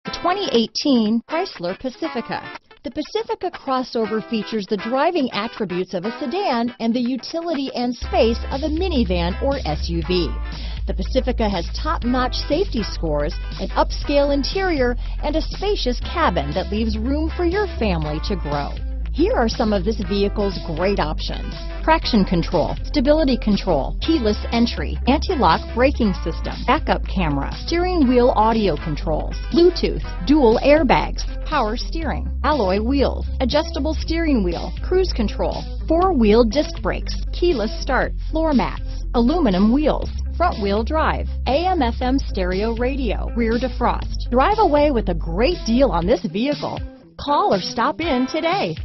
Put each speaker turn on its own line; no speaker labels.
The 2018 Chrysler Pacifica. The Pacifica crossover features the driving attributes of a sedan and the utility and space of a minivan or SUV. The Pacifica has top-notch safety scores, an upscale interior, and a spacious cabin that leaves room for your family to grow. Here are some of this vehicle's great options: traction control, stability control, keyless entry, anti-lock braking system, backup camera, steering wheel audio controls, Bluetooth, dual airbags, power steering, alloy wheels, adjustable steering wheel, cruise control, four-wheel disc brakes, keyless start, floor mats, aluminum wheels, front-wheel drive, AM/FM stereo radio, rear defrost. Drive away with a great deal on this vehicle. Call or stop in today.